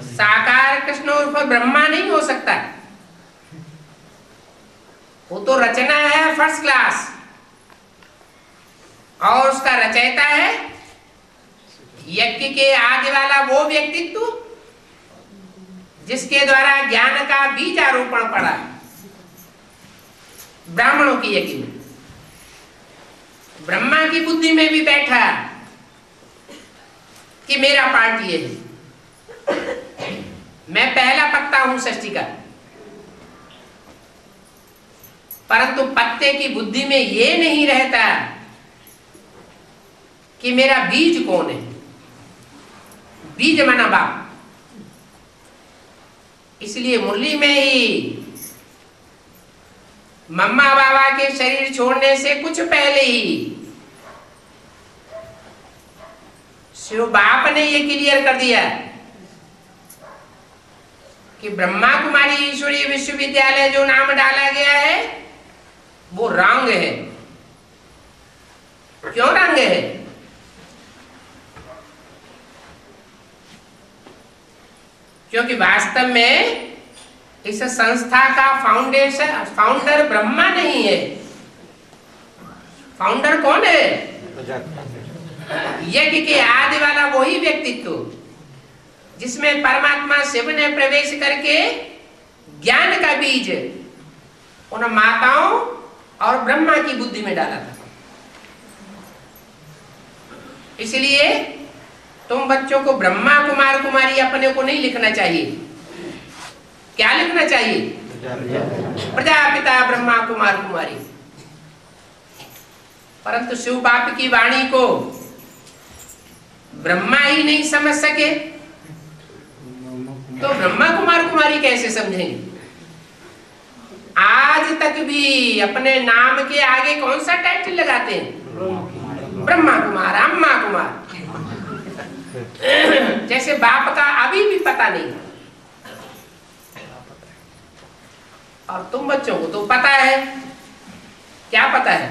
साकार कृष्ण उर्फ ब्रह्मा नहीं हो सकता, वो तो रचना है फर्स्ट क्लास, और उसका रचयिता है यज्ञ के आगे वाला वो व्यक्तित्व जिसके द्वारा ज्ञान का बीजारोपण पड़ा ब्राह्मणों की यज्ञ में। ब्रह्मा की बुद्धि में भी बैठा कि मेरा पार्ट ये है, मैं पहला पत्ता हूं सृष्टि का। परंतु पत्ते की बुद्धि में ये नहीं रहता कि मेरा बीज कौन है। बीज माना बाप। इसलिए मुरली में ही मम्मा बाबा के शरीर छोड़ने से कुछ पहले ही शिव बाप ने ये क्लियर कर दिया कि ब्रह्मा कुमारी ईश्वरीय विश्वविद्यालय जो नाम डाला गया है वो रंग है। क्यों रंग है? क्योंकि वास्तव में इस संस्था का फाउंडर ब्रह्मा नहीं है। फाउंडर कौन है? यज्ञ के आदि वाला वही व्यक्तित्व जिसमें परमात्मा शिव ने प्रवेश करके ज्ञान का बीज उन माताओं और ब्रह्मा की बुद्धि में डाला था। इसलिए तुम बच्चों को ब्रह्मा कुमार कुमारी अपने को नहीं लिखना चाहिए। क्या लिखना चाहिए? प्रजापिता ब्रह्मा कुमार कुमारी। परंतु शिव बाप की वाणी को ब्रह्मा ही नहीं समझ सके तो ब्रह्मा कुमार कुमारी कैसे समझेंगे? आज तक भी अपने नाम के आगे कौन सा टाइटल लगाते हैं? ब्रह्मा कुमार, अम्मा कुमार। जैसे बाप का अभी भी पता नहीं। और तुम बच्चों को तो पता है। क्या पता है?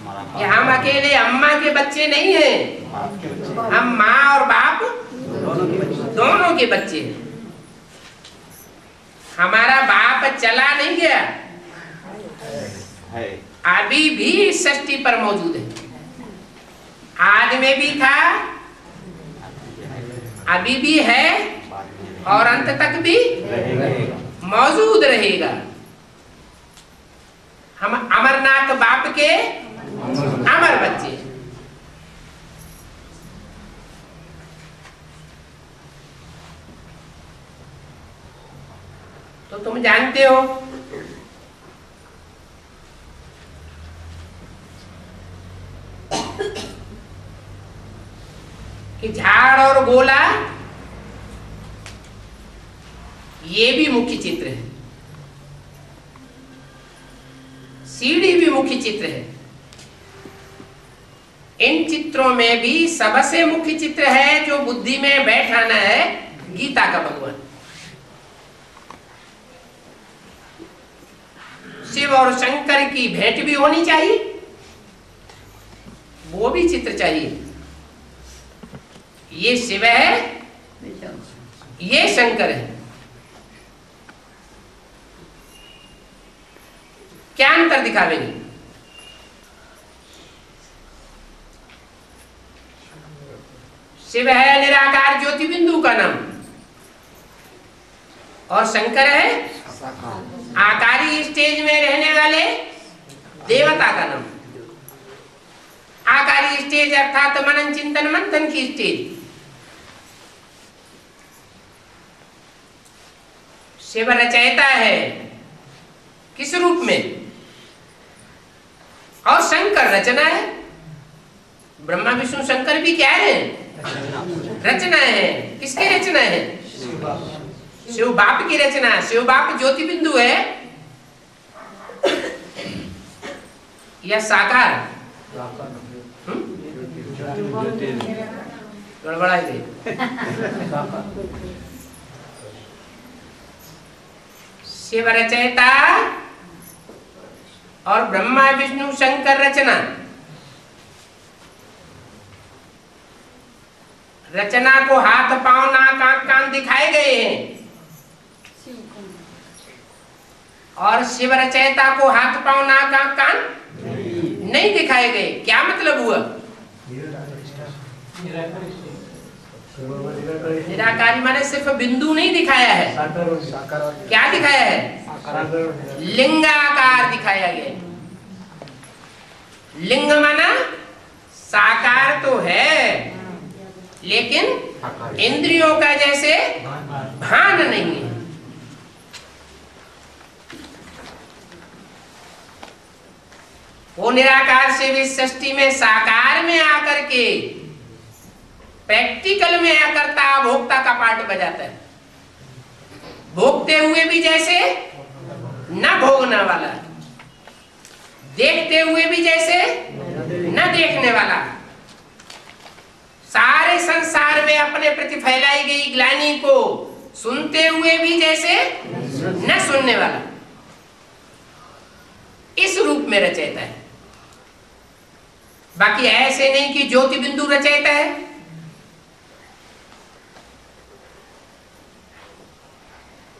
कि हम अकेले अम्मा के बच्चे नहीं हैं, हम माँ और बाप दोनों के बच्चे हैं। हमारा बाप चला नहीं गया, अभी भी इस सृष्टि पर मौजूद है। आज में भी था, अभी भी है और अंत तक भी मौजूद रहेगा। हम अमरनाथ बाप के अमर बच्चे। तो तुम जानते हो कि झाड़ और गोला ये भी मुख्य चित्र है, सीढ़ी भी मुख्य चित्र है। इन चित्रों में भी सबसे मुख्य चित्र है जो बुद्धि में बैठाना है, गीता का भगवान। शिव और शंकर की भेंट भी होनी चाहिए, वो भी चित्र चाहिए। ये शिव है, ये शंकर है। क्या अंतर दिखावेंगे? शिव है निराकार ज्योति बिंदु का नाम, और शंकर है आकारी स्टेज में रहने वाले देवता का नाम। आकारी स्टेज अर्थात मनन चिंतन मंथन की स्टेज। शिव रचयिता है किस रूप में, और शंकर रचना है। ब्रह्मा विष्णु शंकर भी क्या है? रचना है। किसकी रचना है? शिव बाप की रचना। शिव बाप ज्योति बिंदु है या साकार? गड़बड़ा गई। शिव रचयिता और ब्रह्मा विष्णु शंकर रचना। रचना को हाथ पांव नाक आंख कान दिखाए गए हैं, और शिव रचयिता को हाथ पांव नाक आंख कान नहीं दिखाए गए। क्या मतलब हुआ? निराकारी माने सिर्फ बिंदु नहीं दिखाया है, क्या दिखाया है? लिंगाकार दिखाया गया। लिंग माना साकार तो है, लेकिन इंद्रियों का जैसे भान नहीं है। वो निराकार से भी सृष्टि में साकार में आकर के प्रैक्टिकल में अकर्ता भोक्ता का पार्ट बजाता है। भोगते हुए भी जैसे न भोगने वाला, देखते हुए भी जैसे न देखने वाला, सारे संसार में अपने प्रति फैलाई गई ग्लानि को सुनते हुए भी जैसे न सुनने वाला, इस रूप में रचयिता है। बाकी ऐसे नहीं कि ज्योति बिंदु रचयिता है।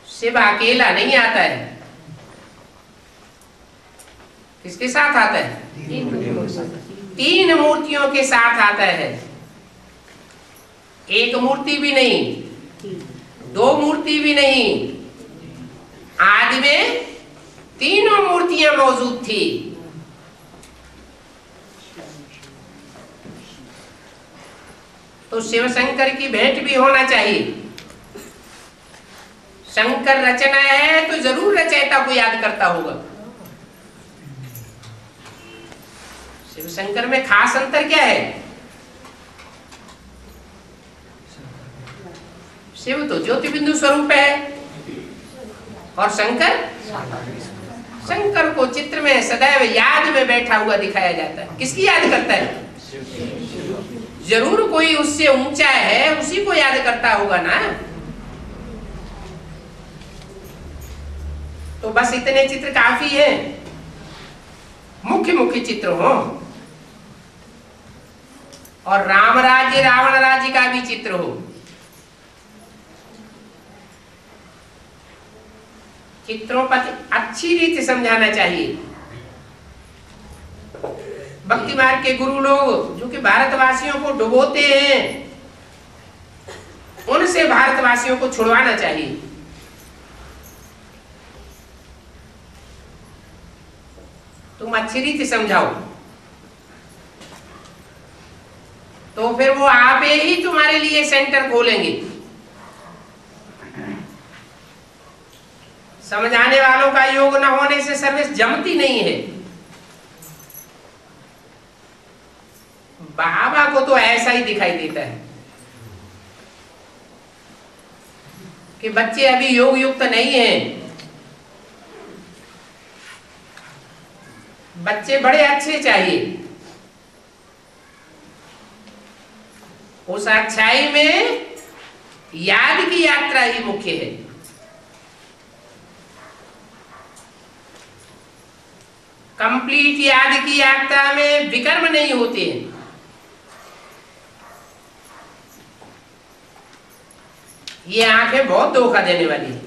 शिव अकेला नहीं आता है, किसके साथ आता है? तीन मूर्तियों के साथ आता है। एक मूर्ति भी नहीं, दो मूर्ति भी नहीं, आदि में तीनों मूर्तियां मौजूद थी। तो शिव शंकर की भेंट भी होना चाहिए। शंकर रचना है तो जरूर रचयिता को याद करता होगा। शिव शंकर में खास अंतर क्या है? शिव तो ज्योति बिंदु स्वरूप है, और शंकर को चित्र में सदैव याद में बैठा हुआ दिखाया जाता है। किसकी याद करता है? जरूर कोई उससे ऊंचा है, उसी को याद करता होगा ना। तो बस इतने चित्र काफी है, मुख्य मुख्य चित्र हो। और राम राज्य रावण राज्य का भी चित्र हो। चित्रों पर अच्छी रीति समझाना चाहिए। भक्ति मार्ग के गुरु लोग जो कि भारतवासियों को डुबोते हैं, उन से भारतवासियों को छुड़वाना चाहिए। तुम अच्छी रीति समझाओ तो फिर वो आप ही तुम्हारे लिए सेंटर खोलेंगे। समझाने वालों का योग न होने से सर्विस जमती नहीं है। बाबा को तो ऐसा ही दिखाई देता है कि बच्चे अभी योग युक्त नहीं हैं, बच्चे बड़े अच्छे चाहिए। उस अच्छाई में याद की यात्रा ही मुख्य है। कंप्लीट याद की यात्रा में विकर्म नहीं होते हैं। ये आंखें बहुत धोखा देने वाली है।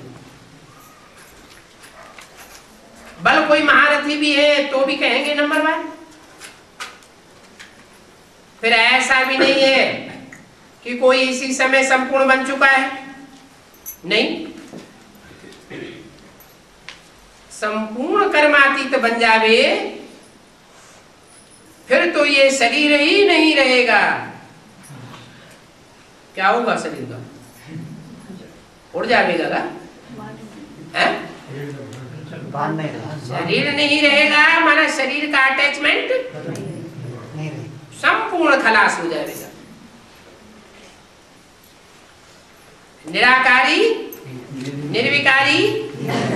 बल कोई महारथी भी है तो भी कहेंगे नंबर 1। फिर ऐसा भी नहीं है कि कोई इसी समय संपूर्ण बन चुका है, नहीं। संपूर्ण कर्मातीत बन जावे फिर तो ये शरीर ही नहीं रहेगा। क्या होगा शरीर का? उड़ जाएगा का? है? शरीर नहीं रहेगा, माना शरीर का अटैचमेंट संपूर्ण खलास हो जाएगा। निराकारी, निर्विकारी,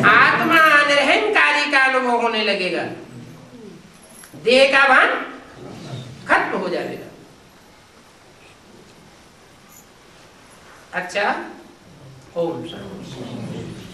आत्मा निरहंकारी का अनुभव होने लगेगा। देह का भान खत्म हो जाएगा। अच्छा, ओम शांति।